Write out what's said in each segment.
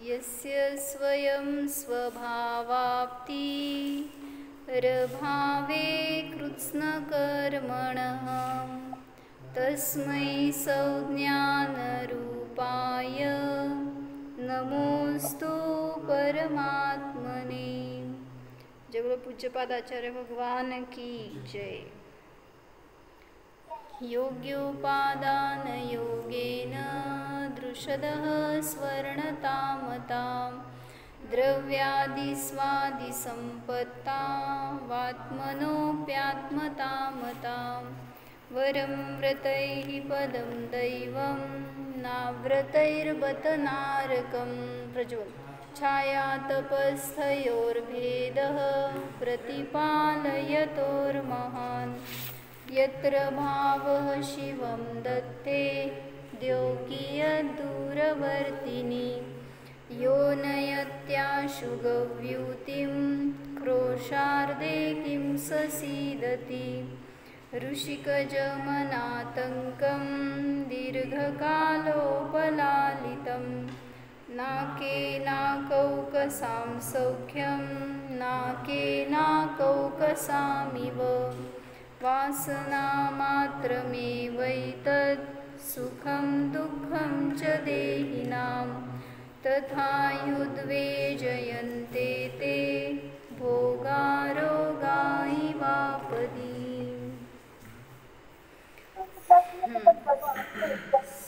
यस्य स्वयं स्वभावाप्ति रभावे कृत्स्नकर्मणः तस्मै संज्ञानरूपाय नमोस्तु परमात्मने। जगत पूज्यपाद आचार्य भगवान की जय। योग्योपादान योगेन दृषदः स्वर्णतामतां द्रव्यादिस्वादिसम्पत्ता वात्मनोऽप्यात्मतामतां वरं व्रतैः पदं दैवं नाव्रतैर्बत नारकं प्रज्वल छायातपस्थयोर्भेदः प्रतिपालयतोर्महान् यत्र भावः शिवं दत्ते द्योकियद्दूरवर्तिनि यो नयत्याशु गव्यूतिं क्रोशार्दे किं ससीदति ऋषिकजमनातङ्कं दीर्घकालोपलालितं नाकेनाकौकसां सौख्यं नाकेनाकौकसामिव वासनामात्रमेवैतत् सुखं दुःखं च देहिनां तथा युद्वेजयन्ते ते भोगारोगा इवापदी।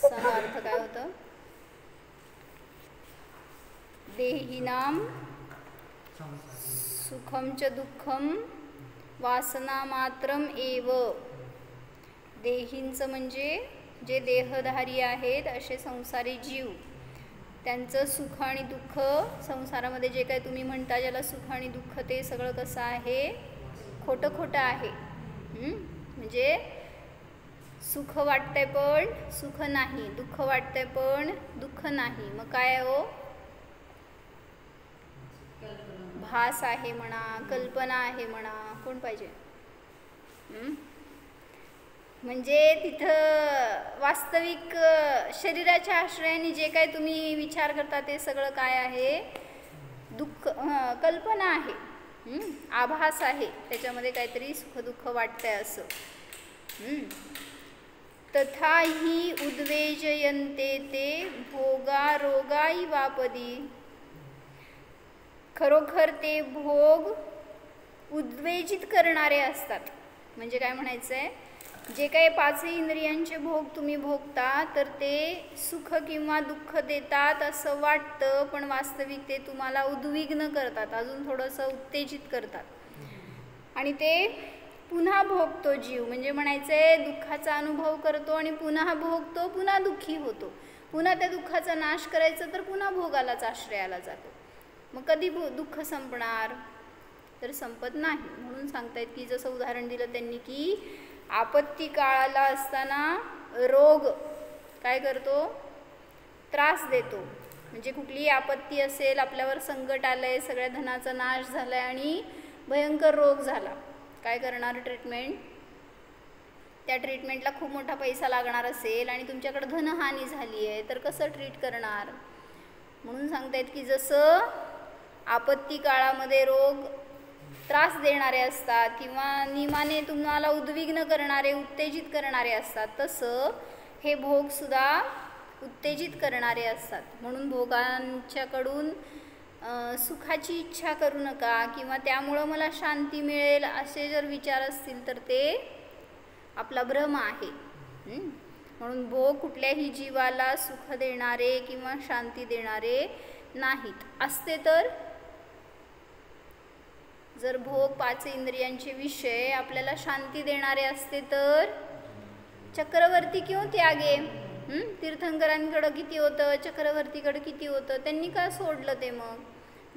समार्थ काय होतं? देहिनां सुखं च दुःखं वासना मात्रम एव। देहींचं म्हणजे जे देहधारी आहेत असे संसारी जीव, त्यांचं सुख आणि दुःख संसारामध्ये जे काही तुम्ही म्हणता ज्याला सुख आणि दुःख ते सगळं कसं आहे? खोटं खोटं आहे। म्हणजे सुख वाटतंय पण सुख नाही, दुःख वाटतंय पण दुःख नाही, मग काय हो? भास आहे म्हणा, कल्पना आहे म्हणा, कोण पाहिजे? म्हणजे तिथं वास्तविक शरीराच्या आश्रयाने जे काही तुम्ही विचार करता ते सगळं काय आहे? दुःख, कल्पना आहे, आभास आहे, त्याच्यामध्ये काहीतरी सुख दुःख वाटतंय असं। तथा हि उद्वेजयन्ते ते भोगारोगा इवापदी। खरोखर ते भोग उद्वेजित करणारे असतात। म्हणजे काय म्हणायचं आहे? जे काही पाचही इंद्रियांचे भोग तुम्ही भोगता तर ते सुख किंवा दुःख देतात असं वाटतं, पण वास्तविक ते तुम्हाला उद्विग्न करतात, अजून थोडंसं उत्तेजित करतात आणि ते पुन्हा भोगतो जीव। म्हणजे म्हणायचं आहे दुःखाचा अनुभव करतो आणि पुन्हा भोगतो, पुन्हा दुःखी होतो, पुन्हा त्या दुःखाचा नाश करायचं तर पुन्हा भोगालाच आश्रयाला जातो। मग कधी दुःख संपणार? तर संपत नाही। म्हणून सांगतायत की जसं उदाहरण दिलं त्यांनी की आपत्ती काळाला असताना रोग काय करतो? त्रास देतो। म्हणजे कुठलीही आपत्ती असेल, आपल्यावर संकट आलंय, सगळ्या धनाचा नाश झालाय आणि भयंकर रोग झाला, काय करणार? ट्रीटमेंट। त्या ट्रीटमेंटला खूप मोठा पैसा लागणार असेल आणि तुमच्याकडे धनहानी झाली आहे तर कसं ट्रीट करणार? म्हणून सांगतायत की जसं आपत्ती काळामध्ये रोग त्रास देणारे असतात किंवा नियमाने तुम्हाला उद्विग्न करणारे, उत्तेजित करणारे असतात, तसं हे भोगसुद्धा उत्तेजित करणारे असतात। म्हणून भोगांच्याकडून सुखाची इच्छा करू नका किंवा त्यामुळं मला शांती मिळेल असे जर विचार असतील तर ते आपला भ्रम आहे। म्हणून भोग कुठल्याही जीवाला सुख देणारे किंवा शांती देणारे नाहीत। असते तर जर भोग पाच इंद्रियांचे विषय आपल्याला शांती देणारे असते तर चक्रवर्ती क्यों त्यागे? तीर्थंकरांकडं किती होतं, चक्रवर्तीकडं किती होतं, त्यांनी का सोडलं ते? मग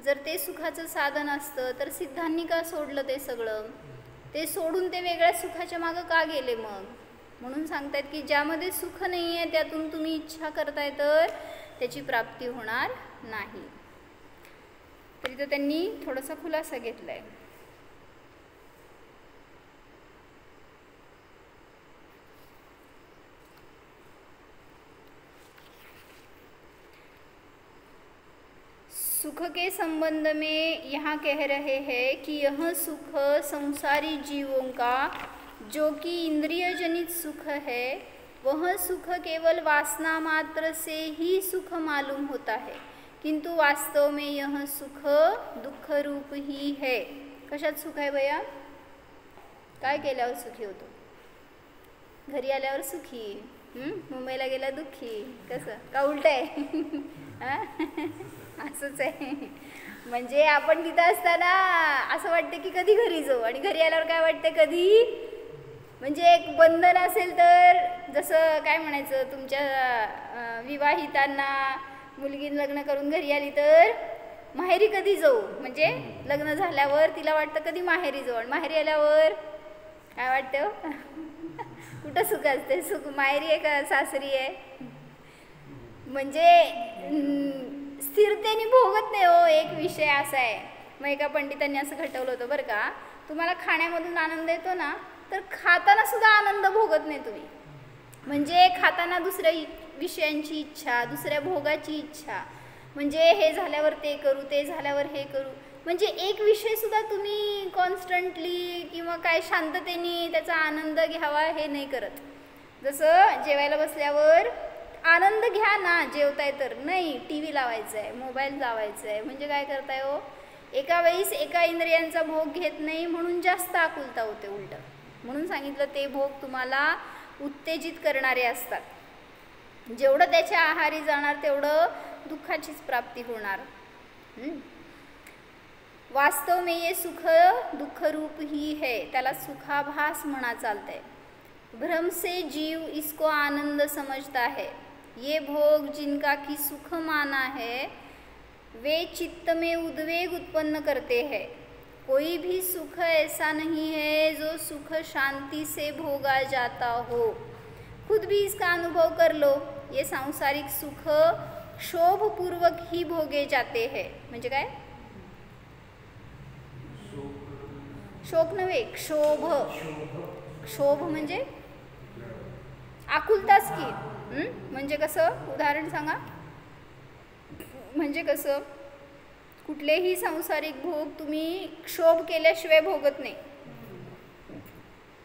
जर ते सुखाचं साधन असतं तर सिद्धांनी का सोडलं ते सगळं? ते सोडून ते वेगळ्या सुखाच्या मागं का गेले मग? म्हणून सांगतायत की ज्यामध्ये सुख नाही आहे त्यातून तुम्ही इच्छा करताय तर त्याची प्राप्ती होणार नाही। तर इथं त्यांनी थोडासा खुलासा घेतलाय। सुख के संबंध में यहाँ कह रहे हैं कि यह सुख संसारी जीवों का जो कि इंद्रिय जनित सुख है, वह सुख केवल वासना मात्र से ही सुख मालूम होता है, किंतु वास्तव में यह सुख दुःख रूप ही है. कशात सुख आहे भैया? काय केल्यावर सुखी होतो? घरी आल्यावर सुखी, मुंबईला गेला दुःखी, कसं का उलट आहे? असंच आहे. म्हणजे आपण तिथं असताना असं वाटतं की कधी घरी जाऊ, आणि घरी आल्यावर काय वाटतं कधी, म्हणजे एक बंधन असेल तर, जसं काय म्हणायचं, तुमच्या विवाहितांना मुलगी लग्न करून घरी आली तर माहेरी कधी जाऊ, म्हणजे लग्न झाल्यावर तिला वाटतं कधी माहेरी जाऊ, आणि माहेरी आल्यावर काय वाटतं? कुठं सुख असते? सुख माहेरी आहे का सासरी आहे? म्हणजे स्थिरतेने भोगत नाही हो. एक विषय असा आहे, मग एका पंडितांनी असं घटवलं होतं बरं का, तुम्हाला खाण्यामधून आनंद येतो ना, तर खाताना सुद्धा आनंद भोगत नाही तुम्ही. म्हणजे खाताना दुसऱ्या विषयांची इच्छा, दुसऱ्या भोगाची इच्छा, म्हणजे हे झाल्यावर ते करू, ते झाल्यावर हे करू, म्हणजे एक विषय सुद्धा तुम्ही कॉन्स्टंटली किंवा काय शांततेने त्याचा आनंद घ्यावा हे नाही करत. जसं जेवायला बसल्यावर आनंद घ्या ना, जेवताय तर नाही, टी व्ही लावायचा आहे, मोबाईल लावायचा आहे, म्हणजे काय करताय हो, एका वेळीस एका इंद्रियांचा भोग घेत नाही, म्हणून जास्त आकुलता होते उलट. म्हणून सांगितलं ते भोग तुम्हाला उत्तेजित करणारे असतात. जेवढं त्याच्या आहारी जाणार तेवढं दुःखाचीच प्राप्ती होणार. वास्तव में ये सुख दुख रूप ही है, त्याला सुखाभास म्हणा चालतंय. भ्रम से जीव इसको आनंद समझता है. ये भोग जिनका की सुख माना है, वे चित्त में उद्वेग उत्पन्न करते हैं. कोई भी सुख ऐसा नहीं है जो सुख शांति से भोगा जाता हो. खुद भी इसका अनुभव कर लो. ये सांसारिक सुख क्षोभपूर्वक ही भोगे जाते हैं. म्हणजे काय? शोक नव्हे, क्षोभ. क्षोभ म्हणजे आकुलताच की. म्हणजे कसं? उदाहरण सांगा. म्हणजे कसं? कुठलेही सांसारिक भोग तुम्ही क्षोभ केल्याशिवाय भोगत नाही.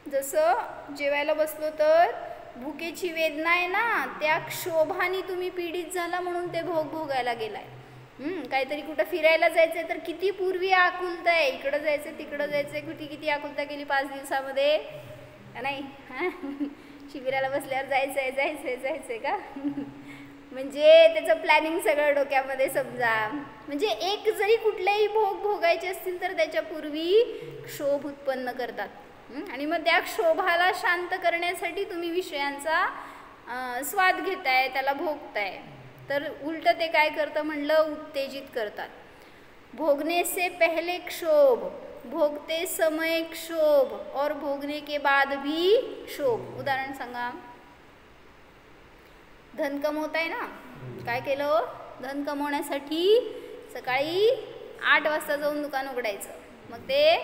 जसं जेवायला बसलो तर भुकेची वेदना आहे ना, त्या क्षोभाने तुम्ही पीडित झाला म्हणून ते भोग भोगायला गेलाय. काहीतरी कुठं फिरायला जायचंय तर किती पूर्वी आकुलता आहे, इकडं जायचं तिकडं जायचं, किती आकुलता केली 5 दिवसामध्ये नाही. शिबिराला बसल्यावर जायचंय का? म्हणजे त्याचं प्लॅनिंग सगळं डोक्यामध्ये समजा. म्हणजे एक जरी कुठलेही भोग भोगायचे असतील तर त्याच्यापूर्वी क्षोभ उत्पन्न करतात, आणि मग त्या क्षोभाला शांत करण्यासाठी तुम्ही विषयांचा स्वाद घेताय, त्याला भोगताय. तर उलट ते काय करतं म्हणलं? उत्तेजित करतात. भोगने से पहले क्षोभ, भोगते समय क्षोभ, और भोगने के बाद भी क्षोभ. उदाहरण सांगा. धन कमवताय ना, काय केलं? धन कमवण्यासाठी सकाळी 8 वाजता जाऊन दुकान उघडायचं. मग ते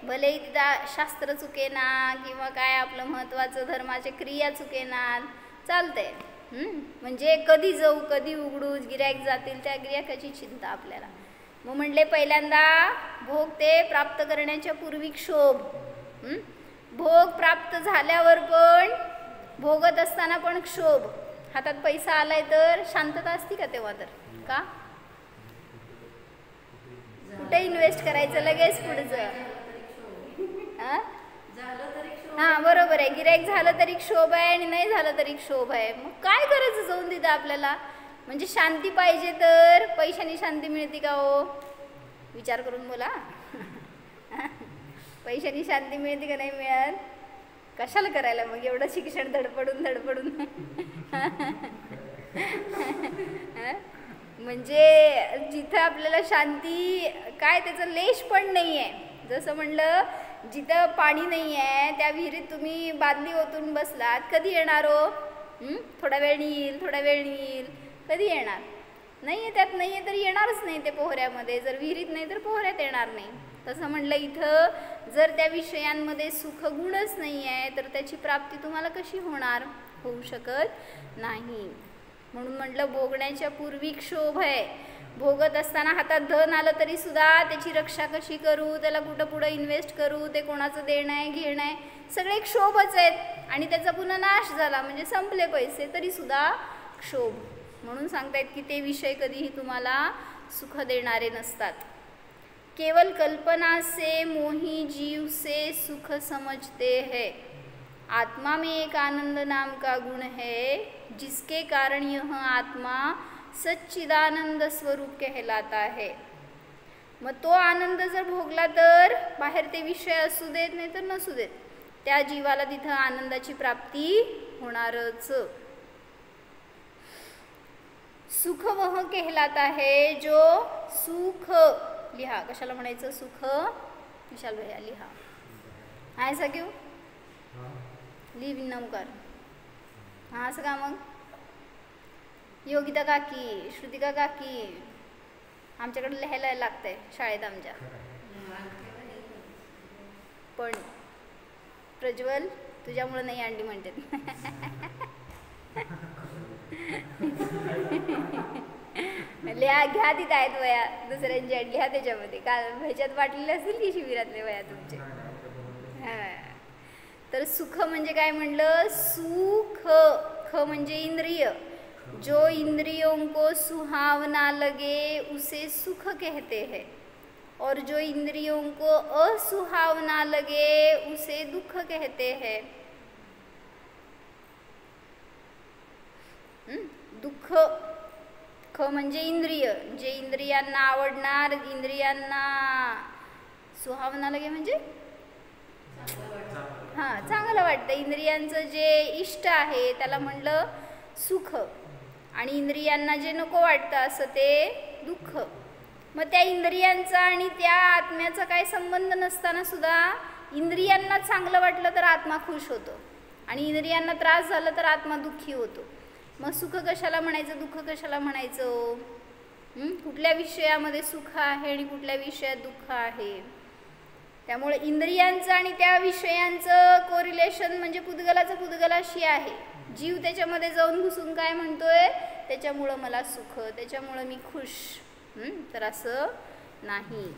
भलेही तिथं शास्त्र चुकेना किंवा काय आपलं महत्त्वाचं धर्माचे क्रिया चुकेना, चालतंय. म्हणजे कधी जाऊ, कधी उघडू, गिऱ्हाईक जातील, त्या गिऱ्हाईकाची चिंता आपल्याला. मग म्हणले पहिल्यांदा भोग ते प्राप्त करण्याच्या पूर्वी क्षोभ, भोग प्राप्त झाल्यावर पण, भोगत असताना पण क्षोभ. हातात पैसा आलाय तर शांतता असती का तेव्हा? तर का? कुठे इन्व्हेस्ट करायचं? लगेच पुढचं. हां, बरोबर आहे. गिऱ्हाईक झालं तरी क्षोभ आहे आणि नाही झालं तरी क्षोभ आहे. मग काय करायचं जाऊन तिथं आपल्याला? म्हणजे शांती पाहिजे तर पैशाने शांती मिळते का हो? विचार करून बोला. पैशाने शांती मिळते का नाही मिळत? कशाला करायला मग एवढं शिक्षण धडपडून? म्हणजे जिथं आपल्याला शांती काय त्याचं लेश पण नाही आहे. जसं म्हणलं, जिथं पाणी नाही आहे त्या विहिरीत तुम्ही बादली ओतून बसलात, कधी येणार हो? थोडा वेळ येईल. कधी येणार? नाही आहे, त्यात नाही आहे तर येणारच नाही ते पोहऱ्यामध्ये. जर विहिरीत नाही तर पोहऱ्यात येणार नाही. तसं म्हणलं इथं जर त्या विषयांमध्ये सुखगुणच नाही आहे तर त्याची प्राप्ती तुम्हाला कशी होणार? होऊ शकत नाही. म्हणून म्हटलं भोगण्याच्या पूर्वी क्षोभ आहे. भोगत असताना हातात धन आलं तरी सुद्धा त्याची रक्षा कशी करू, त्याला कुठं पुढं इन्व्हेस्ट करू, ते कोणाचं देणं आहे घेणं आहे सगळे क्षोभच आहेत. आणि त्याचा पुन्हा नाश झाला म्हणजे संपले पैसे तरी सुद्धा क्षोभ. म्हणून सांगतायत की ते विषय कधीही तुम्हाला सुख देणारे नसतात. केवल कल्पना से मोही जीव से सुख समझते हैं. आत्मा में एक आनंद नाम का गुण है जिसके कारण यह आत्मा सच्चिदानंद स्वरूप कहलाता है. मग तो आनंद जर भोगला तर बाहेर ते विषय असू देत नाही तर नसू देत त्या जीवाला तिथं आनंदाची प्राप्ती होणारच. सुख वह कहलाता है जो सुख लिहा. कशाला म्हणायचं सुख? विशाल भैया लिहा. ऐसा क्यों? ली विनमकर. हां असं का मग? योगिता काकी, श्रुतिका काकी, आमच्याकडे लिहायला लागतंय शाळेत आमच्या. पण प्रज्वल तुझ्यामुळे नाही अंडी म्हणते. लिहा घ्या तिथं आहेत वया दुसऱ्यांची अंडी लिहा त्याच्यामध्ये. काल ह्याच्यात वाटलेले असतील की शिबिरातले वया तुमचे. हां तर सुख म्हणजे काय म्हणलं? सुख ख म्हणजे इंद्रिय. जो इंद्रियों को सुहावना लगे उसे सुख कहते हैं और जो इंद्रियों को असुहावना लगे उसे दुख कहते हैं. दुःख ख म्हणजे इंद्रिय. जे इंद्रियांना आवडणार, इंद्रियांना सुहावना लगे म्हणजे हां चांगलं वाटतं. इंद्रियांचं जे इष्ट आहे त्याला म्हणलं सुख आणि इंद्रियांना जे नको वाटतं असं ते दुःख. मग त्या इंद्रियांचा आणि त्या आत्म्याचा काय संबंध नसताना सुद्धा इंद्रियांना चांगलं वाटलं तर आत्मा खुश होतो आणि इंद्रियांना त्रास झाला तर आत्मा दुःखी होतो. मग सुख कशाला म्हणायचं, दुःख कशाला म्हणायचं? कुठल्या विषयामध्ये सुख आहे आणि कुठल्या विषयात दुःख आहे? त्यामुळे इंद्रियांचं आणि त्या विषयांचं कोरिलेशन म्हणजे पुद्गलाचं पुद्गलाशी आहे. जीव त्याच्यामध्ये जाऊन घुसून काय म्हणतोय, त्याच्यामुळं मला सुख, त्याच्यामुळं मी खुश. तर असं नाही.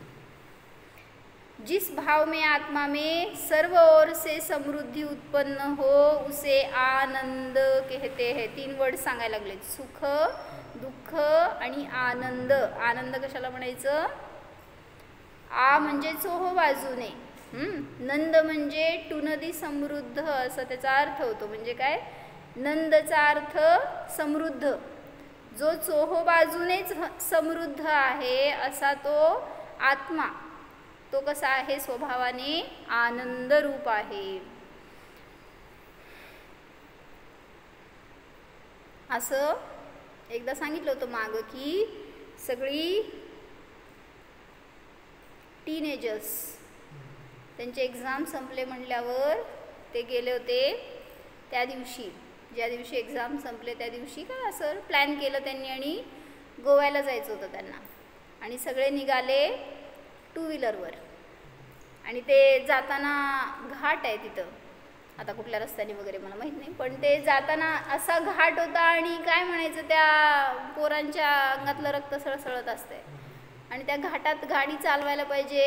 जिस भाव में आत्मा में सर्व ओर से समृद्धि उत्पन्न हो उसे आनंद कहते हैं. 3 वर्ड सांगायला लागले, सुख, दुःख आणि आनंद. आनंद कशाला म्हणायचं? आ म्हणजे चोहो बाजूने, नंद म्हणजे टू नदी समृद्ध असं त्याचा अर्थ होतो. म्हणजे काय? नंदचा अर्थ समृद्ध. जो चोहो बाजूनेच समृद्ध आहे असा तो आत्मा. तो कसा आहे? स्वभावाने आनंद रूप आहे. असं एकदा सांगितलं होतं मागं की सगळी टीनेजर्स त्यांचे एक्झाम संपले म्हणल्यावर ते गेले होते त्या दिवशी, ज्या दिवशी एक्झाम संपले त्या दिवशी काय असं प्लॅन केलं त्यांनी आणि गोव्याला जायचं होतं त्यांना. आणि सगळे निघाले 2 व्हीलरवर आणि ते जाताना घाट आहे तिथं, आता कुठल्या रस्त्याने वगैरे मला माहीत नाही, पण ते जाताना असा घाट होता आणि काय म्हणायचं त्या पोरांच्या अंगातलं रक्त सळसळत असते. आणि त्या घाटात गाडी चालवायला पाहिजे,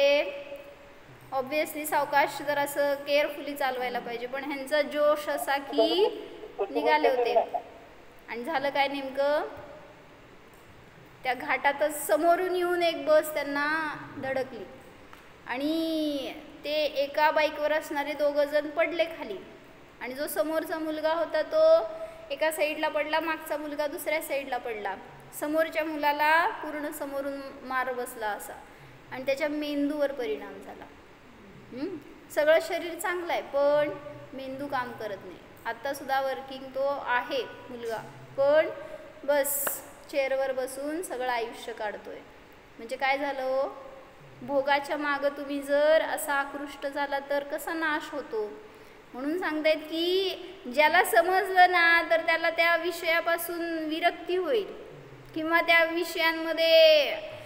ऑब्वियसली सावकाश जर असं केअरफुली चालवायला पाहिजे. पण ह्यांचा जोश असा की निघाले होते आणि झालं काय नेमकं, त्या घाटातच समोरून येऊन एक बस त्यांना धडकली आणि ते एका बाईकवर असणारे 2 जण पडले खाली. आणि जो समोरचा मुलगा होता तो एका साईडला पडला, मागचा मुलगा दुसऱ्या साईडला पडला. समोरच्या मुलाला पूर्ण समोरून मार बसला असा आणि त्याच्या मेंदूवर परिणाम झाला. सगळं शरीर चांगलं आहे पण मेंदू काम करत नाही. आत्तासुद्धा वर्किंग तो आहे मुलगा, पण बस चेअरवर बसून सगळं आयुष्य काढतोय. म्हणजे काय झालं, भोगाच्या मागं तुम्ही जर असा आकृष्ट झाला तर कसा नाश होतो. म्हणून सांगतायत की ज्याला समजलं ना तर त्याला त्या विषयापासून विरक्ती होईल किंवा त्या विषयांमध्ये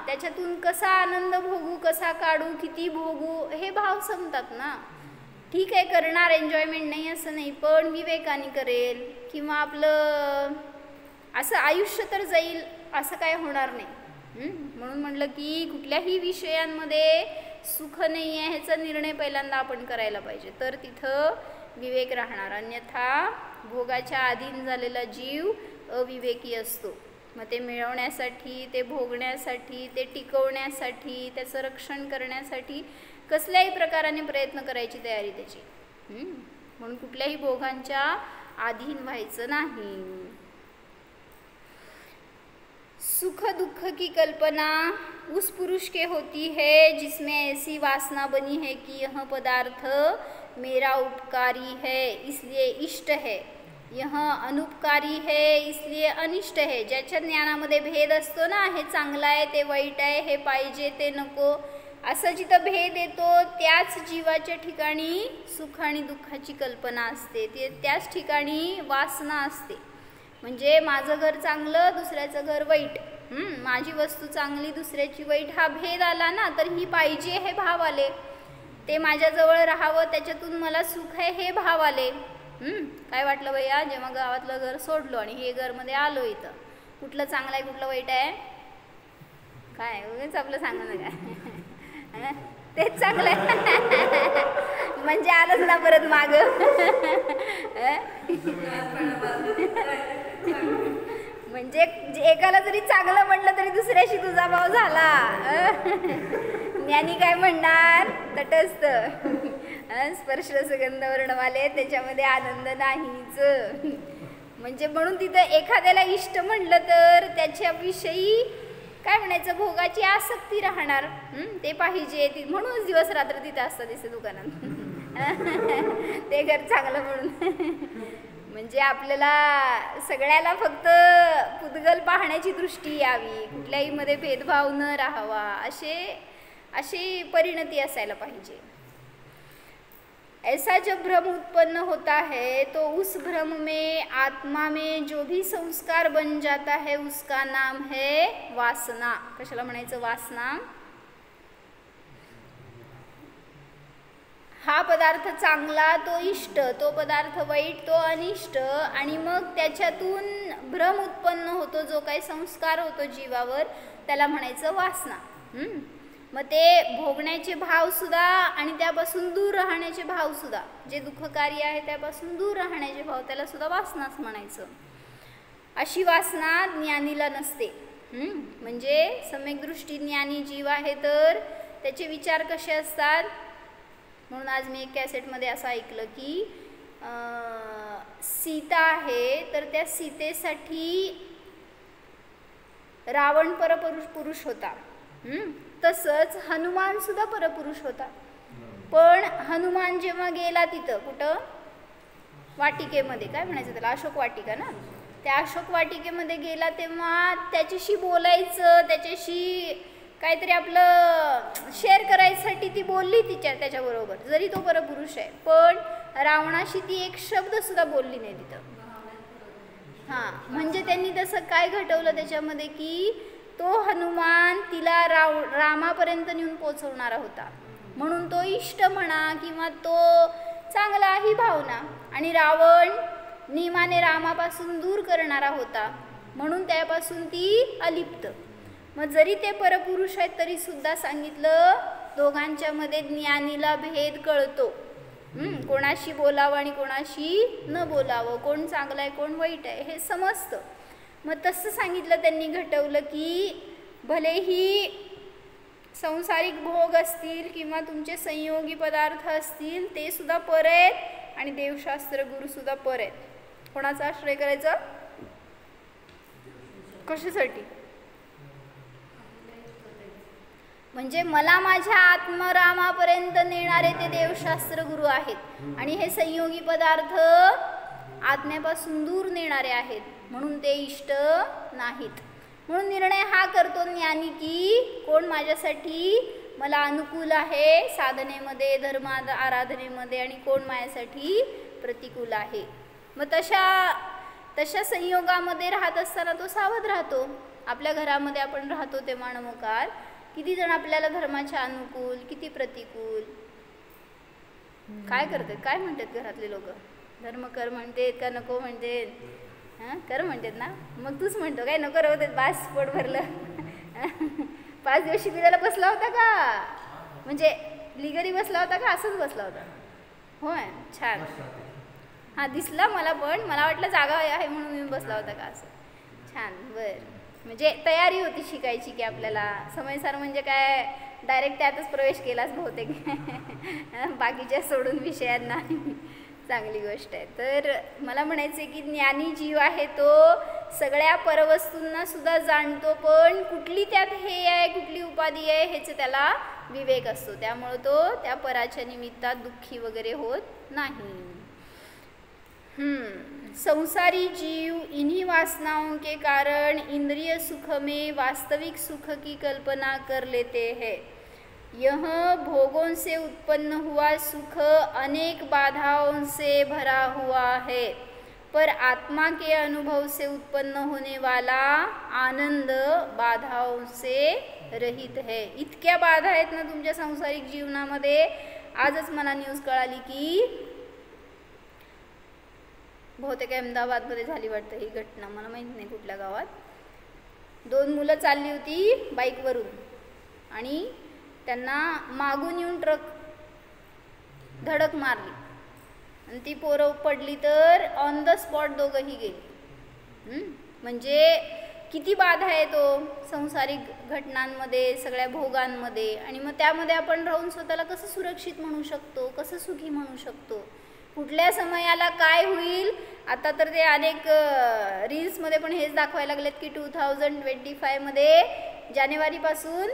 त्याच्यातून कसा आनंद भोगू, कसा काढू, किती भोगू हे भाव संपतात ना. ठीक आहे करणार, एन्जॉयमेंट नाही असं नाही, पण विवेकाने करेल किंवा आपलं असं आयुष्य तर जाईल असं काय होणार नाही. म्हणून म्हटलं की कुठल्याही विषयांमध्ये सुख नाही आहे ह्याचा निर्णय पहिल्यांदा आपण करायला पाहिजे, तर तिथं विवेक राहणार. अन्यथा भोगाच्या अधीन झालेला जीव अविवेकी असतो. मग ते मिळवण्यासाठी, ते भोगण्यासाठी, ते टिकवण्यासाठी, त्याचं रक्षण करण्यासाठी कसल्याही प्रकाराने प्रयत्न करायची तयारी त्याची. म्हणून कुठल्याही भोगांच्या अधीन व्हायचं नाही. सुख दुख की कल्पना उस पुरुष के होती है जिसमें ऐसी वासना बनी है कि यह पदार्थ मेरा उपकारी है इसलिए इष्ट है, यह अनुपकारी है इसलिए अनिष्ट है. ज्याच्या ज्ञानामध्ये भेद असतो ना, हे चांगलं आहे ते वाईट आहे, हे पाहिजे ते नको, असं जिथं भेद येतो त्याच जीवाच्या ठिकाणी सुख आणि दुःखाची कल्पना असते, त्याच ठिकाणी वासना असते. म्हणजे माझं घर चांगलं दुसऱ्याचं घर वाईट, माझी वस्तू चांगली दुसऱ्याची वाईट, हा भेद आला ना तर ही पाहिजे हे भाव आले. ते माझ्याजवळ राहावं त्याच्यातून मला सुख आहे हे भाव आले. काय वाटलं भैया जेव्हा गावातलं घर सोडलो आणि हे घरमध्ये आलो, इथं कुठलं चांगलं आहे कुठलं वाईट आहे काय उगीच आपलं सांगा ना काय तेच चांगलं आहे म्हणजे आलंच ना परत माग. म्हणजे एकाला जरी चांगलं म्हटलं तरी दुसऱ्याशी तुझा भाव झाला. ज्ञानी काय म्हणणार, तटस्थ स्पर्श सुगंध वर्णवाले त्याच्यामध्ये आनंद नाहीच. म्हणजे म्हणून तिथं एखाद्याला इष्ट म्हणलं तर त्याच्याविषयी काय म्हणायचं, भोगाची आसक्ती राहणार. ते पाहिजे म्हणूनच दिवस रात्र तिथं असतात दिसते दुकानात ते घर चांगलं म्हणून. म्हणजे आपल्याला सगळ्याला फक्त पुद्गल पाहण्याची दृष्टी यावी, कुठल्याही मध्ये भेदभाव न राहावा, अशी परिणती असायला पाहिजे. ऐसा जब भ्रम उत्पन्न होता है तो उस भ्रम में आत्मा में जो भी संस्कार बन जाता है उसका नाम है वासना. कशाला म्हणायचं वासना. हा पदार्थ चांगला तो इष्ट, तो पदार्थ वाईट तो अनिष्ट, आणि मग त्याच्यातून भ्रम उत्पन्न होतो, जो काही संस्कार होतो जीवावर त्याला म्हणायचं वासना. मग ते भोगण्याचे भाव सुद्धा आणि त्यापासून दूर राहण्याचे भाव सुद्धा, जे दुःखकारी आहे त्यापासून दूर राहण्याचे भाव त्याला सुद्धा वासनाच म्हणायचं. अशी वासना ज्ञानीला नसते. म्हणजे सम्यक दृष्टी ज्ञानी जीव आहे तर त्याचे विचार कसे असतात. म्हणून आज मी एक कॅसेटमध्ये असं ऐकलं की सीता आहे तर त्या सीतेसाठी रावण परपुरुष होता. तसंच हनुमान सुद्धा परपुरुष होता. पण हनुमान जेव्हा गेला तिथं कुठं वाटिकेमध्ये, काय म्हणायचं त्याला, अशोक वाटिका ना, त्या अशोक वाटिकेमध्ये गेला तेव्हा त्याच्याशी बोलायचं, त्याच्याशी काहीतरी आपलं शेअर करायसाठी ती बोलली त्याच्याबरोबर, जरी तो परपुरुष आहे. पण रावणाशी ती एक शब्द सुद्धा बोलली नाही तिथं. म्हणजे त्यांनी तसं काय घटवलं त्याच्यामध्ये की तो हनुमान तिला रामापर्यंत नेऊन पोचवणारा होता, म्हणून तो इष्ट म्हणा किंवा तो चांगला ही भावना, आणि रावण नियमाने रामापासून दूर करणारा होता म्हणून त्यापासून ती अलिप्त. मग जरी ते परपुरुष आहेत तरी सुद्धा सांगितलं दोघांच्या मध्ये ज्ञानीला भेद कळतो. कोणाशी बोलावं आणि कोणाशी न बोलावं, कोण चांगलं आहे कोण वाईट आहे हे समजतं. मग तसं सांगितलं त्यांनी घटवलं की भलेही संसारिक भोग असतील किंवा तुमचे संयोगी पदार्थ असतील ते सुद्धा पर आहेत आणि देवशास्त्र गुरु सुद्धा पर आहेत. कोणाचा आश्रय करायचा, कशासाठी, म्हणजे मला माझ्या आत्मरामापर्यंत नेणारे ते देवशास्त्र गुरु आहेत आणि हे संयोगी पदार्थ आत्म्यापासून दूर नेणारे आहेत म्हणून ते इष्ट नाहीत. म्हणून निर्णय हा करतो ज्ञानी की कोण माझ्यासाठी मला अनुकूल आहे साधनेमध्ये धर्म आराधनेमध्ये आणि कोण माझ्यासाठी प्रतिकूल आहे. मग तशा संयोगामध्ये राहत असताना तो सावध राहतो. आपल्या घरामध्ये आपण राहतो तेव्हा नमोकार किती जण आपल्याला धर्माच्या अनुकूल किती प्रतिकूल काय करतात, काय म्हणतात घरातले लोक, धर्म कर म्हणतात का नको म्हणतात, हां कर म्हणतात ना, मग तूच म्हणतो काय नको राहू देत बास पोट भरलं. 5 दिवस शिबिराला बसला होता का, म्हणजे लिगरी बसला होता का असंच बसला होता? होय छान. हां दिसला मला, पण मला वाटलं जागा आहे म्हणून मी बसला होता का असं. छान. बरं, म्हणजे तयारी होती शिकायची की आपल्याला. समयसार म्हणजे काय डायरेक्ट त्यातच प्रवेश केलाच बहुतेक. बाकीच्या सोडून विषयांना. चांगली गोष्ट आहे. तर मला म्हणायचं आहे की ज्ञानी जीव आहे तो सगळ्या परवस्तूंना सुद्धा जाणतो, पण कुठली त्यात हे आहे कुठली उपाधी आहे ह्याचं त्याला विवेक असतो. त्यामुळं तो त्या पराच्या निमित्तात दुःखी वगैरे होत नाही. संसारी जीव इन्हीं वासनाओं के कारण इंद्रिय सुख में वास्तविक सुख की कल्पना कर लेते हैं. यह भोगों से उत्पन्न हुआ सुख अनेक बाधाओं से भरा हुआ है, पर आत्मा के अनुभव से उत्पन्न होने वाला आनंद बाधाओं से रहित है. इतक्या बाधा आहेत ना तुमच्या सांसारिक जीवनामध्ये. आजच मला न्यूज कळाली की बहुतेक अहमदाबादमध्ये झाली वाटतं ही घटना, मला माहीत नाही कुठल्या गावात. 2 मुलं चालली होती बाईकवरून आणि त्यांना मागून येऊन ट्रक धडक मारली आणि ती पोरं पडली तर ऑन द स्पॉट दोघंही गेली. म्हणजे किती बाधा आहे तो संसारिक घटनांमध्ये, सगळ्या भोगांमध्ये. आणि मग त्यामध्ये आपण राहून स्वतःला कसं सुरक्षित म्हणू शकतो, कसं सुखी म्हणू शकतो, कुठल्या समयाला काय होईल. आता तर ते अनेक रील्समध्ये पण हेच दाखवायला लागलेत की 2025मध्ये जानेवारीपासून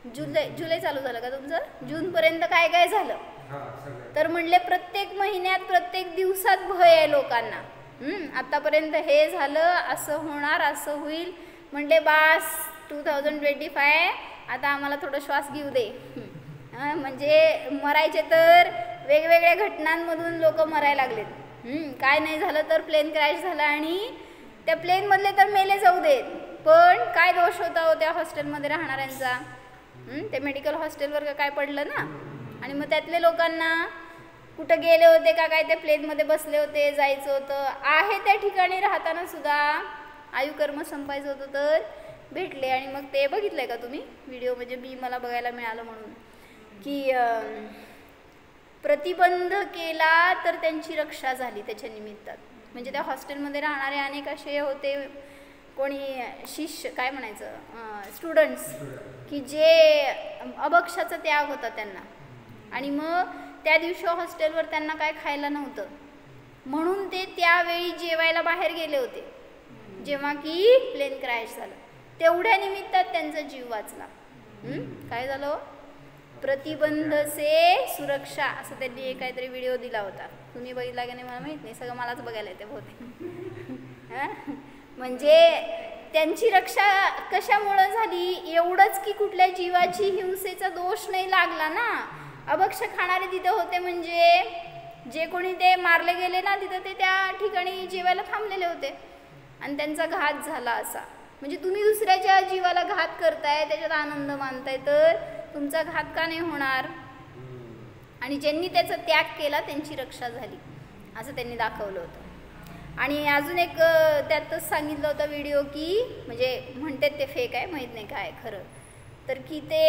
जुलै चालू झालं का तुमचं, जूनपर्यंत काय काय झालं. तर म्हणले प्रत्येक महिन्यात प्रत्येक दिवसात भय आहे लोकांना. आतापर्यंत हे झालं, असं होणार, असं होईल. म्हणले बास 2025 आता आम्हाला थोडं श्वास घेऊ दे. म्हणजे मरायचे तर वेगवेगळ्या घटनांमधून लोक मरायला लागलेत. काय नाही झालं तर प्लेन क्रॅश झाला आणि त्या प्लेनमधले तर मेले जाऊ देत, पण काय दोष होता हो त्या हॉस्टेलमध्ये राहणाऱ्यांचा. ते मेडिकल हॉस्टेलवर काय पडलं ना, आणि मग त्यातले लोकांना कुठं गेले होते का काय, ते प्लेनमध्ये बसले होते, जायचं होतं, आहे त्या ठिकाणी राहताना सुद्धा आयुकर्म संपायचं होतं तर भेटले. आणि मग ते बघितलंय का तुम्ही व्हिडिओ, म्हणजे मला बघायला मिळालं म्हणून की प्रतिबंध केला तर त्यांची रक्षा झाली त्याच्या निमित्तात. म्हणजे त्या हॉस्टेलमध्ये राहणारे अनेक असे होते, कोणी शिष्य काय म्हणायचं स्टुडंट्स, की जे अभक्षाचा त्याग होता त्यांना. आणि मग त्या दिवशी हॉस्टेलवर त्यांना काय खायला नव्हतं, म्हणून ते त्यावेळी जेवायला बाहेर गेले होते जेव्हा की प्लेन क्रॅश झालं. तेवढ्या निमित्तात त्यांचा जीव वाचला. काय झालं, प्रतिबंध से सुरक्षा असं त्यांनी काहीतरी व्हिडिओ दिला होता. तुम्ही बघितला की नाही मला माहीत नाही, सगळं मलाच बघायला येते बहुतेक. म्हणजे त्यांची रक्षा कशामुळं झाली, एवढंच की कुठल्या जीवाची हिंसेचा दोष नाही लागला ना. अभक्ष खाणारे तिथे होते, म्हणजे जे कोणी ते मारले गेले ना तिथं ते त्या ठिकाणी जेवायला थांबलेले होते आणि त्यांचा घात झाला असा. म्हणजे तुम्ही दुसऱ्याच्या जीवाला घात करताय, त्याच्यात आनंद मानताय, तर तुमचा घात का नाही होणार. आणि ज्यांनी त्याचा त्याग केला त्यांची रक्षा झाली असं त्यांनी दाखवलं होतं. आणि अजून एक त्यातच सांगितलं होतं व्हिडिओ की, म्हणजे म्हणतात ते फेक आहे, माहीत नाही काय खरं, तर की ते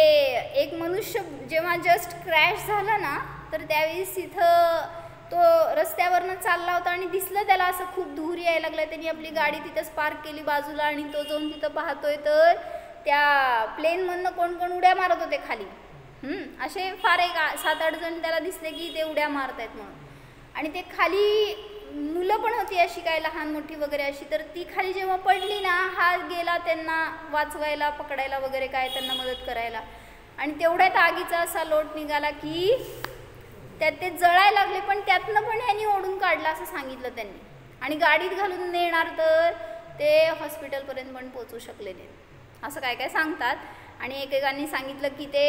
एक मनुष्य जेव्हा जस्ट क्रॅश झाला ना, तर त्यावेळेस तिथं तो रस्त्यावरनं चालला होता आणि दिसलं त्याला असं खूप धूर यायला लागला. त्यांनी आपली गाडी तिथंच पार्क केली बाजूला आणि तो जाऊन तिथं पाहतोय तर त्या प्लेनमधनं कोण कोण उड्या मारत होते खाली. असे फार एक 7-8 जण त्याला दिसले की ते उड्या मारत आहेत म्हणून. आणि ते खाली मुलं पण होती अशी काय लहान मोठी वगैरे अशी, तर ती खाली जेव्हा पडली ना, हा गेला त्यांना वाचवायला, पकडायला वगैरे काय त्यांना मदत करायला. आणि तेवढ्यात आगीचा असा लोट निघाला की त्यात ते जळायला लागले, पण त्यातनं पण यांनी ओढून काढलं असं सांगितलं त्यांनी. आणि गाडीत घालून नेणार तर ते हॉस्पिटलपर्यंत पण पोचू शकले नाहीत असं काय काय सांगतात. आणि एकेकांनी सांगितलं की ते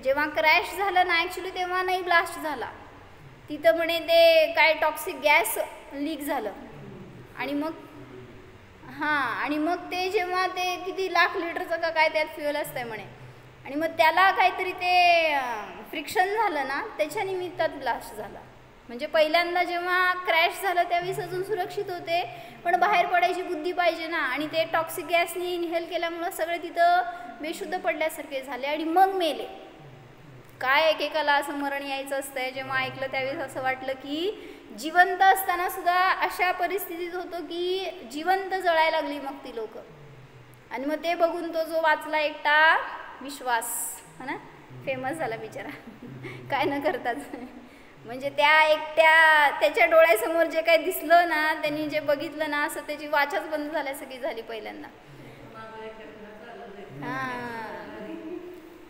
जेव्हा क्रॅश झालं ना ॲक्च्युली तेव्हा नाही ब्लास्ट झाला, तिथं म्हणे ते काय टॉक्सिक गॅस लीक झालं. आणि मग ते जेव्हा ते किती लाख लिटरचं का काय त्यात फ्युएल असतंय म्हणे, आणि मग त्याला काहीतरी ते फ्रिक्शन झालं ना, त्याच्या निमित्तात ब्लास्ट झाला. म्हणजे पहिल्यांदा जेव्हा क्रॅश झालं त्यावेळेस अजून सुरक्षित होते, पण बाहेर पडायची बुद्धी पाहिजे ना, आणि ते टॉक्सिक गॅसनी इनहेल केल्यामुळं सगळे तिथं बेशुद्ध पडल्यासारखे झाले आणि मग मेले. काय एकेकाला असं मरण यायचं असतंय. जेव्हा ऐकलं त्यावेळेस असं वाटलं की जिवंत असताना सुद्धा अशा परिस्थितीत होतो की जिवंत जळायला लागली मग ती लोक. आणि मग ते बघून तो जो वाचला एकटा विश्वास, है ना, फेमस झाला बिचारा काय न करताच. म्हणजे त्या एकट्या त्याच्या डोळ्यासमोर जे काही दिसलं ना, त्यांनी जे बघितलं ना, असं त्याची वाचाच बंद झाल्यासारखी झाली पहिल्यांदा. हां,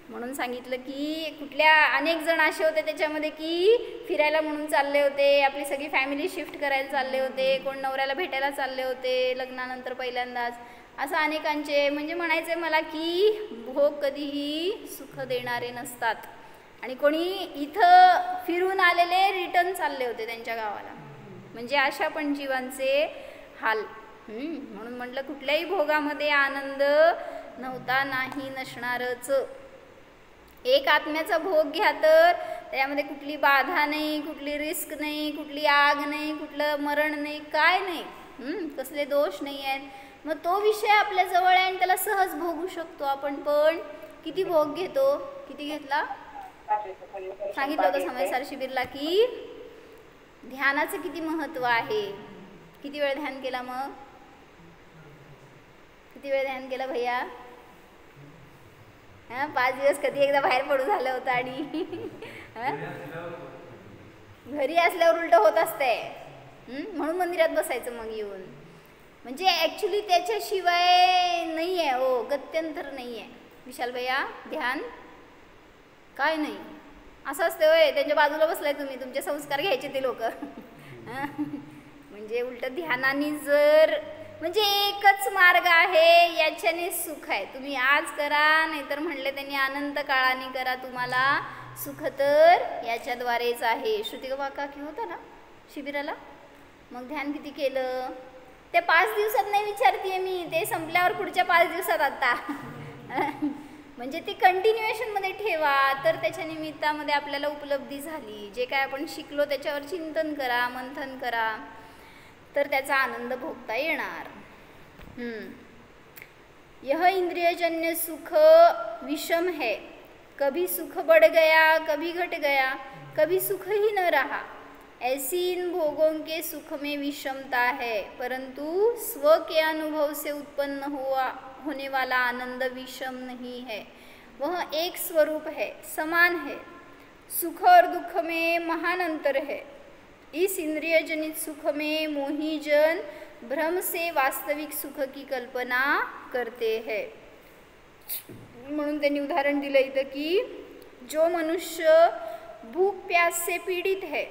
म्हणून सांगितलं की कुठल्या अनेक जण असे होते त्याच्यामध्ये की फिरायला म्हणून चालले होते, आपली सगळी फॅमिली शिफ्ट करायला चालले होते, कोण नवऱ्याला भेटायला चालले होते लग्नानंतर पहिल्यांदाच, असं अनेकांचे. म्हणजे म्हणायचे मला की भोग कधीही सुख देणारे नसतात. आणि कोणी इथं फिरून आलेले रिटर्न चालले होते त्यांच्या गावाला. म्हणजे अशा पण जीवांचे हाल. म्हणून म्हटलं कुठल्याही भोगामध्ये आनंद नव्हता, नाही नसणारच. एक आत्म्याचा भोग घ्या तर त्यामध्ये कुठली बाधा नाही, कुठली रिस्क नाही, कुठली आग नाही, कुठलं मरण नाही, काय नाही, कसले दोष नाही आहेत. मग तो विषय आपल्या जवळ आहे आणि त्याला सहज भोगू शकतो आपण. पण किती भोग घेतो, किती घेतला सांगितलं होतं समयसार शिबिरला की ध्यानाचं किती महत्त्व आहे. किती वेळ ध्यान केला, मग किती वेळ ध्यान केलं भैया? 5 दिवस कधी एकदा बाहेर पडू झालं होतं. आणि घरी असल्यावर उलट होत असते, म्हणून मंदिरात बसायचं मग येऊन. म्हणजे ॲक्च्युली त्याच्याशिवाय नाही आहे, हो, गत्यंतर नाही आहे. विशाल भैया, ध्यान काय नाही असं असतं होय? त्यांच्या बाजूला बसलाय तुम्ही, तुमचे संस्कार घ्यायचे ते लोक. म्हणजे उलट ध्यानाने जर, म्हणजे एकच मार्ग आहे, याच्याने सुख आहे. तुम्ही आज करा, नाहीतर म्हणले त्यांनी अनंत काळाने करा, तुम्हाला सुख तर याच्याद्वारेच आहे. श्रुतिका काकी होता ना शिबिराला, मग ध्यान किती केलं? ते 5 दिवसात नाही विचारतीये मी, ते संपल्यावर पुढच्या 5 दिवसात आता. म्हणजे ती कंटिन्युएशनमध्ये ठेवा, तर त्याच्या निमित्तामध्ये आपल्याला उपलब्धी झाली. जे काय आपण शिकलो त्याच्यावर चिंतन करा, मंथन करा, तर त्याचा आनंद भोगता येणार. यह इंद्रियजन्य सुख विषम है, कभी सुख बढ़ गया, कभी घट गया, कभी सुख ही न रहा. ऐसी इन भोगों के सुख में विषमता है, परंतु स्व के अनुभव से उत्पन्न होने वाला आनंद विषम नहीं है. वह एक स्वरूप है, समान है. सुख और दुख में महान अंतर है. इस इंद्रिय जनित सुख में मोही जन भ्रम से वास्तविक सुख की कल्पना करते हैं. म्हणून त्यांनी उदाहरण दिलं इथं की जो मनुष्य भूख प्यास से पीड़ित है,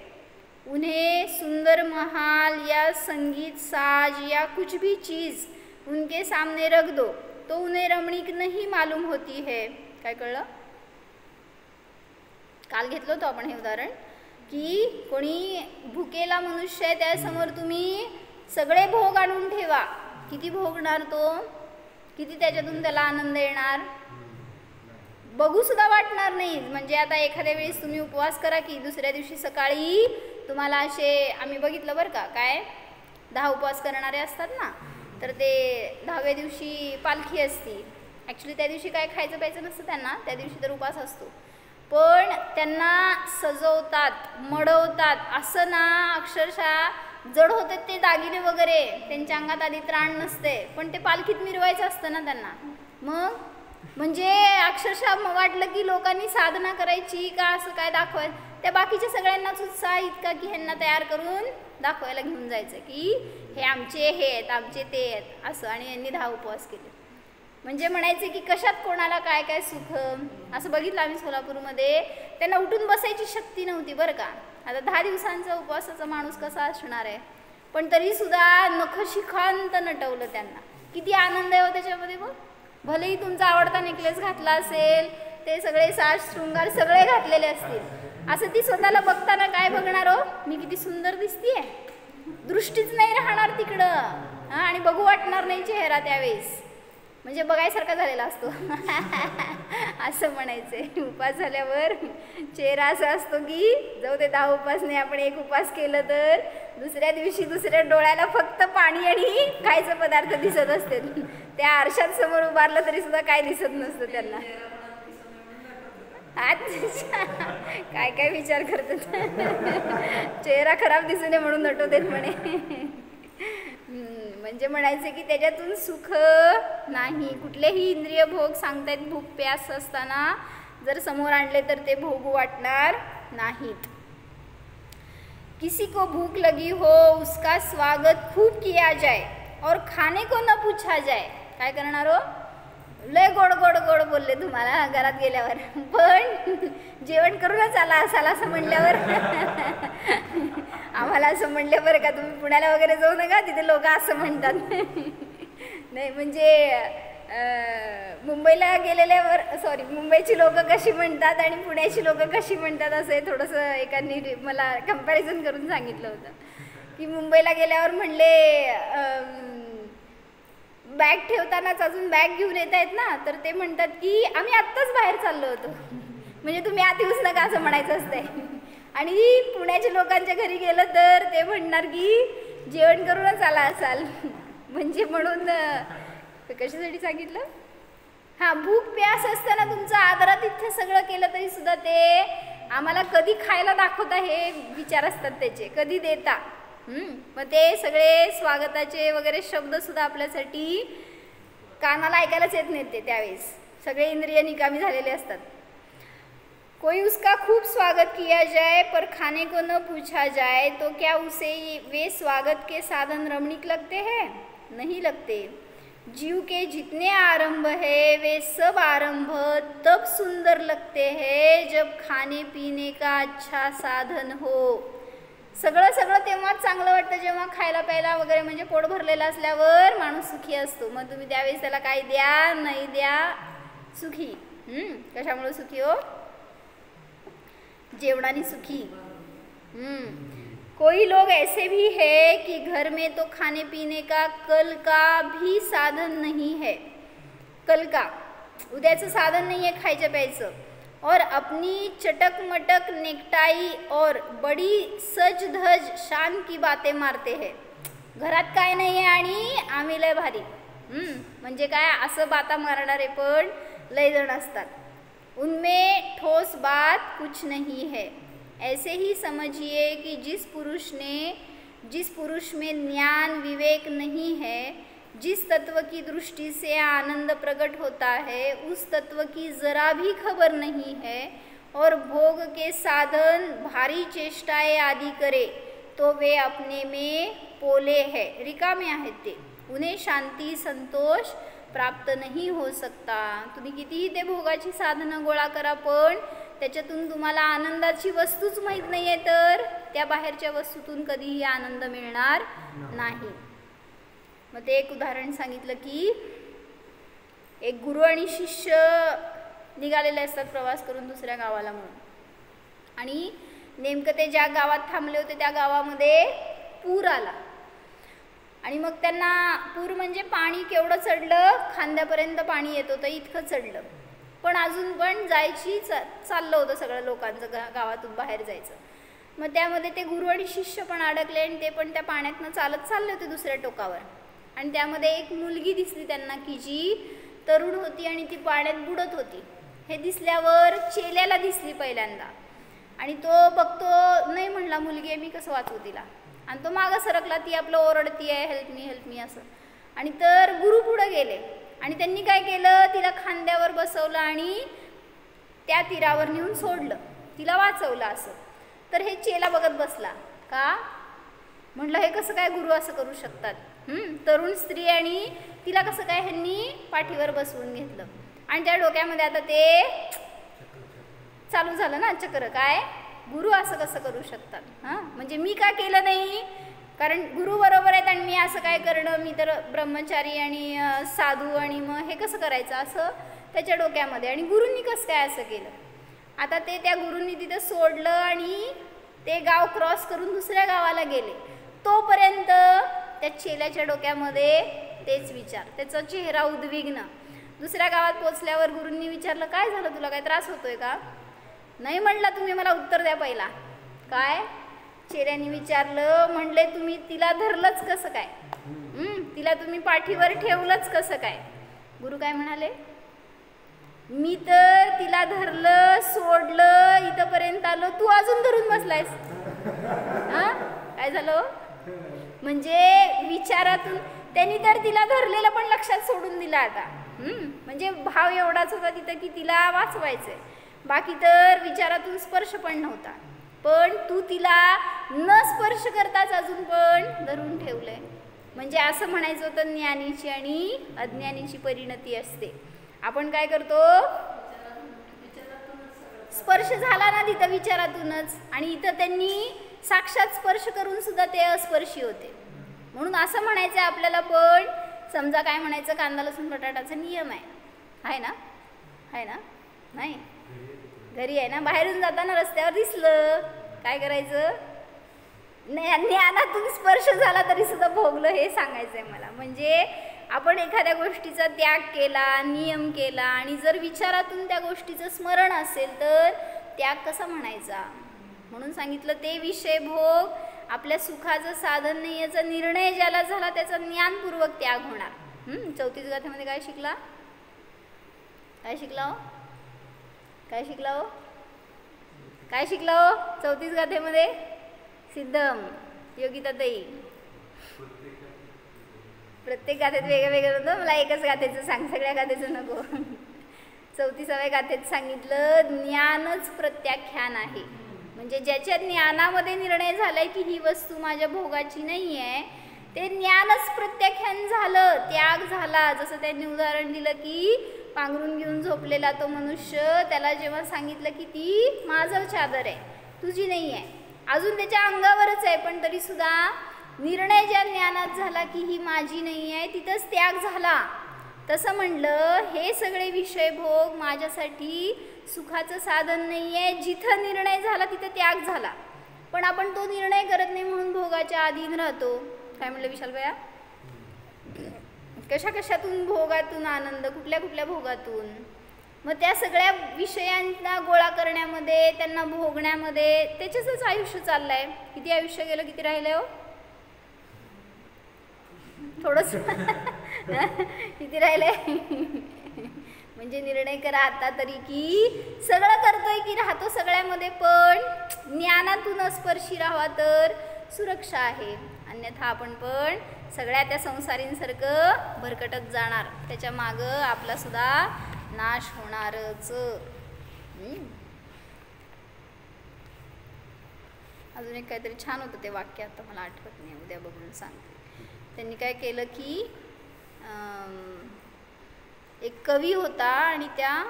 उन्हें सुंदर महाल या संगीत साज या कुछ भी चीज़ उनके सामने रख दो तो उन्हें रमणीक नहीं मालूम होती है. काय कळलं? काल घेतलं होतं आपण हे उदाहरण की कोणी भुकेला मनुष्य आहे, त्यासमोर तुम्ही सगळे भोग आणून ठेवा, किती भोगणार तो? किती त्याच्यातून त्याला आनंद येणार? बघू सुद्धा वाटणार नाही. म्हणजे आता एखाद्या वेळेस तुम्ही उपवास करा की दुसऱ्या दिवशी सकाळी तुम्हाला असे, आम्ही बघितलं बरं का, काय 10 उपवास करणारे असतात ना, तर ते 10व्या दिवशी पालखी असती. ॲक्च्युली त्या दिवशी काय खायचं प्यायचं नसतं त्यांना, त्या दिवशी तर उपवास असतो. पण त्यांना सजवतात, मडवतात, असं ना अक्षरशः जड होते ते दागिने वगैरे, त्यांच्या अंगात आधी त्राण नसते, पण ते पालखीत मिरवायचं असतं ना त्यांना. मग म्हणजे अक्षरशः वाटलं की लोकांनी साधना करायची का असं काय दाखवायचं. त्या बाकीच्या सगळ्यांनाच उत्साह इतका की ह्यांना तयार करून दाखवायला घेऊन जायचं की हे आमचे हे आहेत, आमचे ते आहेत असं. आणि यांनी 10 उपवास केले. म्हणजे म्हणायचे की कशात कोणाला काय काय सुख. असं बघितलं आम्ही सोलापूरमध्ये, त्यांना उठून बसायची शक्ती नव्हती बरं का. आता 10 दिवसांचा उपवासाचा माणूस कसा असणार आहे, पण तरीसुद्धा नखशिखांत नटवलं त्यांना. किती आनंद आहे हो त्याच्यामध्ये. मग भलेही तुमचा आवडता नेकलेस घातला असेल, ते सगळे साज शृंगार सगळे घातलेले असतील, असं ती स्वतःला बघताना काय बघणार हो, मी किती सुंदर दिसतीये, दृष्टीच नाही राहणार तिकडं. आणि बघू वाटणार नाही चेहरा त्यावेळेस. म्हणजे बघायसारखा झालेला असतो असं म्हणायचंय. उपास झाल्यावर चेहरा असा असतो की जाऊ दे 10 उपास नाही, आपण एक उपास केलं तर दुसऱ्या दिवशी दुसऱ्या डोळ्याला फक्त पाणी आणि खायचे पदार्थ दिसत असते. त्या आरशात समोर उभारलं तरी सुद्धा काय दिसत नसतं त्यांना. काय काय विचार करतात चेहरा खराब दिसू नये म्हणून नटवतेत म्हणे. म्हणजे म्हणायचे की त्याच्यातून सुख नाही. कुठलेही इंद्रिय भोग सांगतायत भूक प्यास असताना जर समोर आणले तर ते भोगू वाटणार नाहीत. किसी को भूख लगी हो उसका स्वागत खूप किया जाए और खाने को न पूछा जाए. काय करणार हो, लय गोड गोड गोड बोलले तुम्हाला घरात गेल्यावर, पण जेवण करूनच आला असाल असं म्हणल्यावर आम्हाला असं म्हणले बरं का, तुम्ही पुण्याला वगैरे जाऊ नका, तिथे लोक असं म्हणतात. नाही म्हणजे मुंबईला गेलेल्यावर मुंबईची लोक कशी म्हणतात आणि पुण्याची लोक कशी म्हणतात असं हे थोडंसं एकाने मला कंपॅरिझन करून सांगितलं होतं की मुंबईला गेल्यावर म्हणले बॅग ठेवतानाच अजून बॅग घेऊन येत आहेत ना, तर ते म्हणतात की आम्ही आत्ताच बाहेर चाललो होतो, म्हणजे तुम्ही आत येऊच नका असं म्हणायचं असतंय. आणि पुण्याच्या लोकांच्या घरी गेलं तर ते म्हणणार की जेवण करूनच आला असाल, म्हणजे म्हणून कशासाठी सांगितलं. हां, भूक प्यास असताना तुमचं आदरातिथ्य सगळं केलं तरी सुद्धा ते आम्हाला कधी खायला दाखवता हे विचार असतात त्याचे, कधी देता. मग ते सगळे स्वागताचे वगैरे शब्द सुद्धा आपल्यासाठी कानाला ऐकायलाच येत नाहीत. ते त्यावेळेस सगळे इंद्रिय निकामी झालेले असतात. कोई उसका खूब स्वागत किया जाए पर खाने को न पूछा जाए तो क्या उसे वे स्वागत के साधन रमणीक लगते हैं? नहीं लगते. जीव के जितने आरंभ है वे सब आरंभ तब सुंदर लगते हैं जब खाने पीने का अच्छा साधन हो. सगळं सगळं तेव्हाच चांगलं वाटतं जेव्हा खायला प्यायला वगैरे म्हणजे पोट भरलेलं असल्यावर माणूस सुखी असतो. मग तुम्ही त्यावेळेस त्याला काय द्या नाही द्या सुखी. कशामुळे सुखी हो? जेवणाने सुखी. कोई लोग ऐसे भी है कि घर में तो खाने पीने का कल का भी साधन नहीं है. कल का उद्याचं साधन नाही आहे खायचं प्यायचं. और अपनी चटक मटक नेकटाई और बड़ी सज धज शान की बातें मारते हैं. घरात काय नाही आहे आणि आम्ही लय भारी. म्हणजे काय असं बाता मारणारे पण लय जण असतात. उनमें ठोस बात कुछ नहीं है. ऐसे ही समझिए कि जिस पुरुष में ज्ञान विवेक नहीं है, जिस तत्व की दृष्टि से आनंद प्रकट होता है उस तत्व की जरा भी खबर नहीं है और भोग के साधन भारी चेष्टाएं आदि करे तो वे अपने में पोले है, रिकामे आहेत ते. उन्हें शांती संतोष प्राप्त नहीं हो सकता. तुम्ही कितीही ते भोगाची साधनं गोळा करा पण त्याच्यातून तुम्हाला आनंदाची वस्तूच माहीत नाही आहे तर त्या बाहेरच्या वस्तूतून कधीही आनंद मिळणार नाही. मग ते एक उदाहरण सांगितलं की एक गुरु आणि शिष्य निघालेले असतात प्रवास करून दुसऱ्या गावाला म्हणून, आणि नेमकं ते ज्या गावात थांबले होते त्या गावामध्ये पूर आला. आणि मग त्यांना पूर म्हणजे पाणी केवढं चढलं, खांद्यापर्यंत पाणी येत होतं इतकं चढलं. पण अजून पण जायची चाललं होतं सगळं लोकांचं गावातून बाहेर जायचं. मग त्यामध्ये ते गुरु आणि शिष्य पण अडकले आणि ते पण त्या पाण्यातनं चालत चालले होते दुसऱ्या टोकावर. आणि त्यामध्ये एक मुलगी दिसली त्यांना की जी तरुण होती आणि ती पाण्यात बुडत होती. हे दिसल्यावर चेल्याला दिसली पहिल्यांदा आणि तो बघतो, नाही म्हणला मुलगी आहे मी कसं वाचवू तिला, आणि तो मागं सरकला. ती आपलं ओरडती आहे हेल्प मी असं. आणि तर गुरु पुढे गेले आणि त्यांनी काय केलं, तिला खांद्यावर बसवलं आणि त्या तीरावर नेऊन सोडलं, तिला वाचवलं असं. तर हे चेला बघत बसला. का म्हटलं हे कसं काय गुरु असं करू शकतात, तरुण स्त्री आणि तिला कसं काय ह्यांनी पाठीवर बसवून घेतलं. आणि त्या डोक्यामध्ये आता ते चालू झालं ना चक्र, काय गुरु असं कसं करू शकतात. म्हणजे मी का केलं नाही, कारण गुरु बरोबर आहेत आणि मी असं काय करणं, मी तर ब्रह्मचारी आणि साधू आणि मग हे कसं करायचं असं त्याच्या डोक्यामध्ये. आणि गुरूंनी कसं काय असं केलं. आता ते त्या गुरूंनी तिथं सोडलं आणि ते गाव क्रॉस करून दुसऱ्या गावाला गेले. तोपर्यंत त्या चेल्याच्या डोक्यामध्ये तेच विचार, त्याचा चेहरा उद्विग्न. दुसऱ्या गावात पोचल्यावर गुरूंनी विचारलं, काय झालं तुला, काय त्रास होतोय का? नाही म्हणला, तुम्ही मला उत्तर द्या पहिला. काय? चेहऱ्याने विचारलं. म्हणले, तुम्ही तिला धरलंच कसं काय? तिला तुम्ही पाठीवर ठेवलंच कसं काय? गुरु काय म्हणाले? मी तर तिला धरलं, सोडलं, इथपर्यंत आलो, तू अजून धरून बसलायस. हा, काय झालं? म्हणजे विचारातून त्यांनी तर तिला धरलेलं पण लक्षात सोडून दिलं आता. म्हणजे भाव एवढाच होता तिथं की तिला वाचवायचंय, बाकी तर विचारातून स्पर्श पण नव्हता. पण तू तिला न स्पर्श करताच अजून पण धरून ठेवलंय. म्हणजे असं म्हणायचं होतं, ज्ञानीची आणि अज्ञानीची परिणती असते. आपण काय करतो? स्पर्श झाला ना तिथं विचारातूनच, आणि इथं त्यांनी साक्षात स्पर्श करून सुद्धा ते अस्पर्शी होते. म्हणून असं म्हणायचं आपल्याला. पण समजा काय म्हणायचं, कांदा लसूण बटाटाचा नियम आहे ना? आहे ना? नाही, घरी आहे ना. बाहेरून जाताना रस्त्यावर दिसलं, काय करायचं? ज्ञानातून स्पर्श झाला तरी सुद्धा भोगलं, हे सांगायचंय मला. म्हणजे आपण एखाद्या गोष्टीचा त्याग केला, नियम केला, आणि जर विचारातून त्या गोष्टीचं स्मरण असेल तर त्याग कसा म्हणायचा? म्हणून सांगितलं, ते विषय भोग आपल्या सुखाचं साधन नाही, याचा निर्णय ज्याला झाला त्याचा ज्ञानपूर्वक त्याग होणार. 34 गाथेमध्ये काय शिकला? काय शिकला हो? काय शिकला हो? काय शिकला हो 34 गाथेमध्ये? सिद्धम, योगिताताई, प्रत्येक गाथेत वेगळं वेगळं होतं. मला एकच गाथेचं सांग, सगळ्या गाथेचं नको. 34व्या गाथेत सांगितलं, ज्ञानच प्रत्याख्यान आहे. म्हणजे ज्याच्या ज्ञानामध्ये निर्णय झालाय की ही वस्तू माझ्या भोगाची नाही आहे, ते ज्ञानच प्रत्याख्यान झालं, त्याग झाला. जसं त्यांनी उदाहरण दिलं की पांघरून घेऊन झोपलेला तो मनुष्य, त्याला जेव्हा सांगितलं की ती माझं चादर आहे, तुझी नाही आहे, अजून त्याच्या अंगावरच आहे, पण तरी सुद्धा निर्णय ज्या ज्ञानात झाला की ही माझी नाही आहे, तिथंच त्याग झाला. तसं म्हणलं, हे सगळे विषय भोग माझ्यासाठी सुखाचं साधन नाही आहे. जिथं निर्णय झाला तिथं त्याग झाला, पण आपण तो निर्णय करत नाही म्हणून भोगाच्या अधीन राहतो. काय म्हणलं विशाल भैया? कशा कशातून भोगातून आनंद, कुठल्या कुठल्या भोगातून? मग त्या सगळ्या विषयांना गोळा करण्यामध्ये, त्यांना भोगण्यामध्ये त्याच्याच आयुष्य चाललंय. किती आयुष्य गेलं, किती राहिलंय हो? थोडंच किती राहिलंय? म्हणजे निर्णय करा आता तरी की सगळं करतोय की राहतो सगळ्यामध्ये, पण ज्ञानातून स्पर्शी राहावा तर सुरक्षा आहे. अन्यथा आपण पण सगळ्या त्या संसारींसारखं भरकटत जाणार, त्याच्या मागं आपला सुद्धा नाश होणारच. अजून एक काहीतरी छान होतं ते वाक्य, आता मला आठवत नाही, उद्या बघून सांगते. त्यांनी काय केलं की एक कवी होता, आणि त्या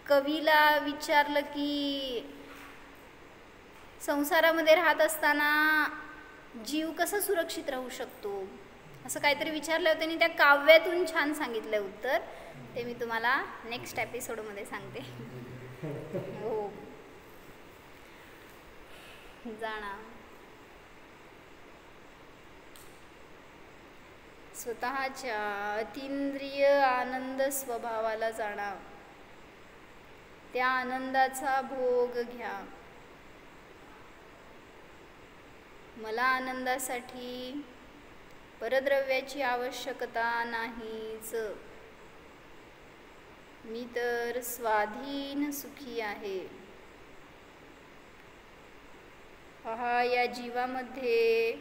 कवीला विचारलं की संसारामध्ये राहत असताना जीव कसा सुरक्षित राहू शकतो, असं काहीतरी विचारलं होतं. त्यांनी त्या काव्यातून छान सांगितलं उत्तर, ते मी तुम्हाला नेक्स्ट एपिसोडमध्ये सांगते. हो, जाणा स्वतःच्या अतींद्रिय आनंद स्वभावाला जाणा, त्या आनंदाचा भोग घ्या. मला आनंदासाठी परद्रव्याची आवश्यकता नाहीच, मी तर स्वाधीन सुखी आहे. पहा, या जीवामध्ये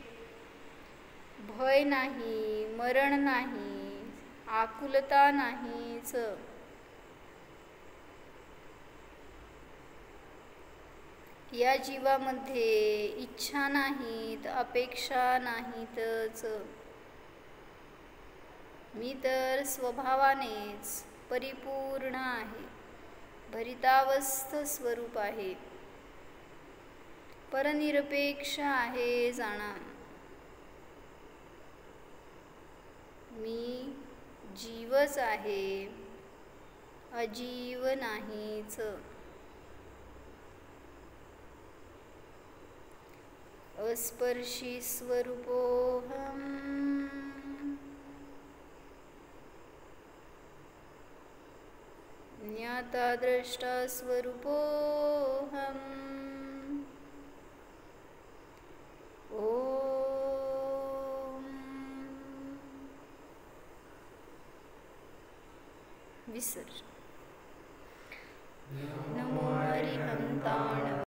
भय नाही, मरण नाही, आकुलता नाहीच. या जीवामध्ये इच्छा नाहीत, अपेक्षा नाहीतच. मी तर स्वभावानेच परिपूर्ण आहे, भरितावस्थ स्वरूप आहे, परनिरपेक्ष आहे जाणा. मी जीवच आहे, अजीव नाहीच. अस्पर्शी स्वरूपोऽहम्, ज्ञाता द्रष्टा स्वरूपोऽहम्। ओम विसर्जन। नमो अरिहन्ताण